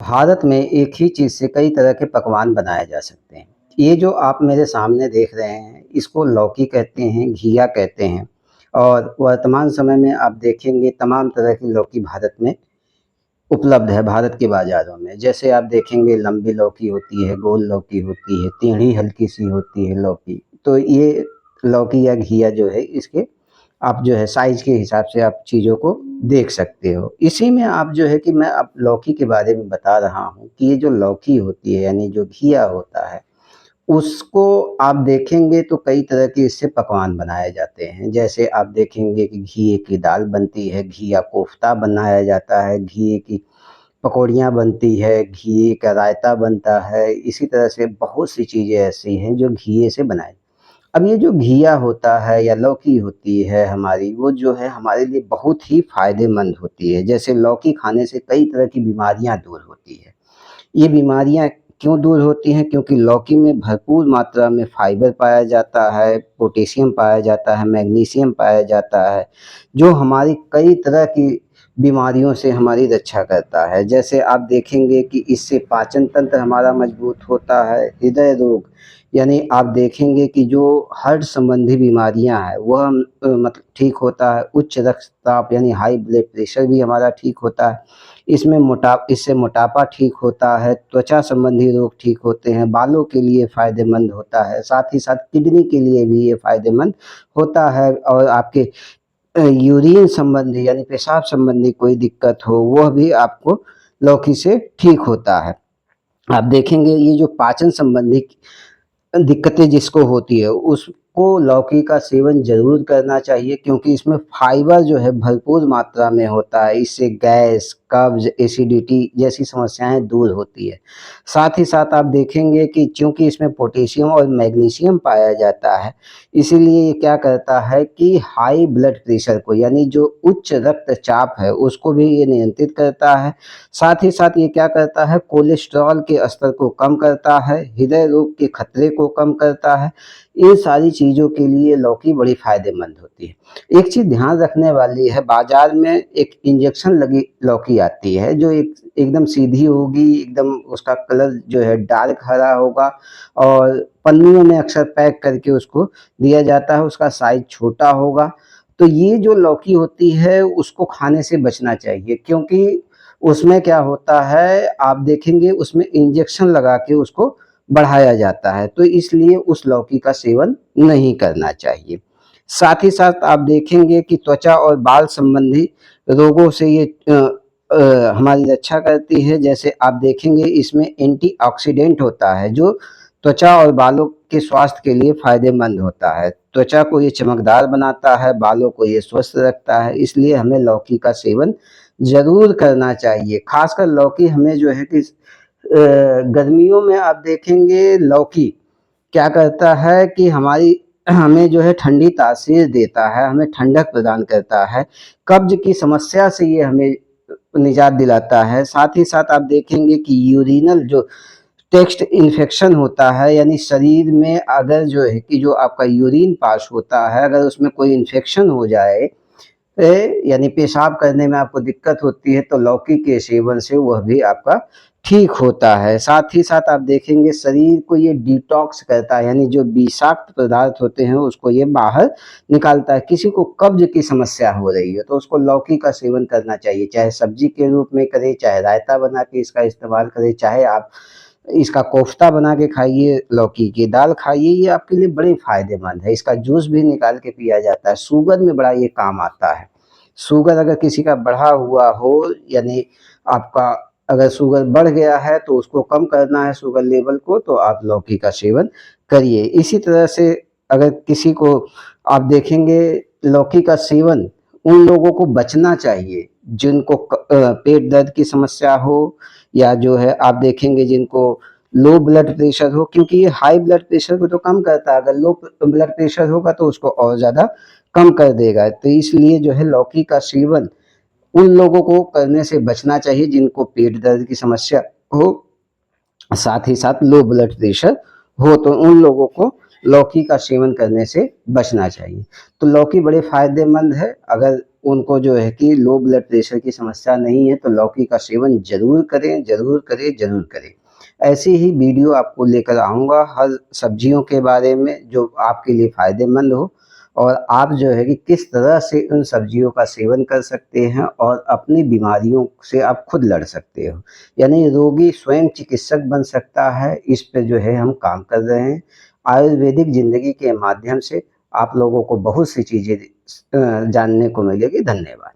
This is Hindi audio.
भारत में एक ही चीज़ से कई तरह के पकवान बनाए जा सकते हैं। ये जो आप मेरे सामने देख रहे हैं, इसको लौकी कहते हैं, घिया कहते हैं और वर्तमान समय में आप देखेंगे तमाम तरह की लौकी भारत में उपलब्ध है, भारत के बाज़ारों में। जैसे आप देखेंगे लंबी लौकी होती है, गोल लौकी होती है, टेढ़ी हल्की-सी होती है लौकी। तो ये लौकी या घिया जो है इसके आप जो है साइज़ के हिसाब से आप चीज़ों को देख सकते हो। इसी में आप जो है कि मैं अब लौकी के बारे में बता रहा हूँ कि ये जो लौकी होती है यानी जो घिया होता है, उसको आप देखेंगे तो कई तरह के इससे पकवान बनाए जाते हैं। जैसे आप देखेंगे कि घिये की दाल बनती है, घिया कोफ्ता बनाया जाता है, घिये की पकौड़ियाँ बनती है, घिये का रायता बनता है। इसी तरह से बहुत सी चीज़ें ऐसी हैं जो घिये से बनाई। अब ये जो घिया होता है या लौकी होती है हमारी, वो जो है हमारे लिए बहुत ही फ़ायदेमंद होती है। जैसे लौकी खाने से कई तरह की बीमारियाँ दूर होती है। ये बीमारियाँ क्यों दूर होती हैं? क्योंकि लौकी में भरपूर मात्रा में फाइबर पाया जाता है, पोटेशियम पाया जाता है, मैग्नीशियम पाया जाता है, जो हमारी कई तरह की बीमारियों से हमारी रक्षा करता है। जैसे आप देखेंगे कि इससे पाचन तंत्र हमारा मजबूत होता है, हृदय रोग यानी आप देखेंगे कि जो हार्ट संबंधी बीमारियाँ हैं वह मतलब ठीक होता है, उच्च रक्तचाप यानी हाई ब्लड प्रेशर भी हमारा ठीक होता है। इससे मोटापा ठीक होता है, त्वचा संबंधी रोग ठीक होते हैं, बालों के लिए फ़ायदेमंद होता है, साथ ही साथ किडनी के लिए भी ये फ़ायदेमंद होता है और आपके यूरिन संबंधी यानी पेशाब संबंधी कोई दिक्कत हो, वह भी आपको लौकी से ठीक होता है। आप देखेंगे ये जो पाचन संबंधी दिक्कतें जिसको होती है, उसको लौकी का सेवन ज़रूर करना चाहिए क्योंकि इसमें फाइबर जो है भरपूर मात्रा में होता है। इससे गैस, कब्ज़, एसिडिटी जैसी समस्याएँ दूर होती है। साथ ही साथ आप देखेंगे कि चूँकि इसमें पोटेशियम और मैग्नीशियम पाया जाता है, इसीलिए ये क्या करता है कि हाई ब्लड प्रेशर को यानी जो उच्च रक्तचाप है, उसको भी ये नियंत्रित करता है। साथ ही साथ ये क्या करता है कोलेस्ट्रॉल के स्तर को कम करता है, हृदय रोग के खतरे को कम करता है। इन सारी चीज़ों के लिए लौकी बड़ी फ़ायदेमंद होती है। एक चीज़ ध्यान रखने वाली है बाज़ार में एक इंजेक्शन लगी लौकी आती है जो एकदम सीधी होगी, एकदम उसका कलर जो है डार्क हरा होगा और पन्नियों में अक्सर पैक करके उसको दिया जाता है, उसका साइज़ छोटा होगा। तो ये जो लौकी होती है उसको खाने से बचना चाहिए क्योंकि उसमें क्या होता है आप देखेंगे उसमें इंजेक्शन लगा के उसको बढ़ाया जाता है, तो इसलिए उस लौकी का सेवन नहीं करना चाहिए। साथ ही साथ आप देखेंगे कि त्वचा और बाल संबंधी रोगों से ये हमारी रक्षा करती है। जैसे आप देखेंगे इसमें एंटीऑक्सीडेंट होता है जो त्वचा और बालों के स्वास्थ्य के लिए फ़ायदेमंद होता है। त्वचा को ये चमकदार बनाता है, बालों को ये स्वस्थ रखता है, इसलिए हमें लौकी का सेवन ज़रूर करना चाहिए। ख़ासकर लौकी हमें जो है कि गर्मियों में आप देखेंगे लौकी क्या करता है कि हमारी हमें जो है ठंडी तासीर देता है, हमें ठंडक प्रदान करता है, कब्ज़ की समस्या से ये हमें निजात दिलाता है। साथ ही साथ आप देखेंगे कि यूरिनल जो टेक्स्ट इन्फेक्शन होता है यानी शरीर में अगर जो है कि जो आपका यूरिन पास होता है, अगर उसमें कोई इन्फेक्शन हो जाए यानी पेशाब करने में आपको दिक्कत होती है तो लौकी के सेवन से वह भी आपका ठीक होता है। साथ ही साथ आप देखेंगे शरीर को ये डिटॉक्स करता है यानी जो विषाक्त पदार्थ होते हैं उसको ये बाहर निकालता है। किसी को कब्ज़ की समस्या हो रही है तो उसको लौकी का सेवन करना चाहिए, चाहे सब्जी के रूप में करें, चाहे रायता बना के इसका इस्तेमाल करें, चाहे आप इसका कोफ्ता बना के खाइए, लौकी की दाल खाइए, ये आपके लिए बड़े फ़ायदेमंद है। इसका जूस भी निकाल के पिया जाता है, शुगर में बड़ा ये काम आता है। शुगर अगर किसी का बढ़ा हुआ हो यानी आपका अगर शुगर बढ़ गया है तो उसको कम करना है शुगर लेवल को तो आप लौकी का सेवन करिए। इसी तरह से अगर किसी को आप देखेंगे लौकी का सेवन उन लोगों को बचना चाहिए जिनको पेट दर्द की समस्या हो या जो है आप देखेंगे जिनको लो ब्लड प्रेशर हो क्योंकि ये हाई ब्लड प्रेशर को तो कम करता है, अगर लो ब्लड प्रेशर होगा तो उसको और ज़्यादा कम कर देगा। तो इसलिए जो है लौकी का सेवन उन लोगों को करने से बचना चाहिए जिनको पेट दर्द की समस्या हो, साथ ही साथ लो ब्लड प्रेशर हो तो उन लोगों को लौकी का सेवन करने से बचना चाहिए। तो लौकी बड़े फ़ायदेमंद है, अगर उनको जो है कि लो ब्लड प्रेशर की समस्या नहीं है तो लौकी का सेवन ज़रूर करें, ज़रूर करें, ज़रूर करें। ऐसी ही वीडियो आपको लेकर आऊँगा हर सब्जियों के बारे में जो आपके लिए फ़ायदेमंद हो और आप जो है कि किस तरह से उन सब्जियों का सेवन कर सकते हैं और अपनी बीमारियों से आप खुद लड़ सकते हो। यानी रोगी स्वयं चिकित्सक बन सकता है, इस पे जो है हम काम कर रहे हैं। आयुर्वेदिक ज़िंदगी के माध्यम से आप लोगों को बहुत सी चीज़ें जानने को मिलेगी। धन्यवाद।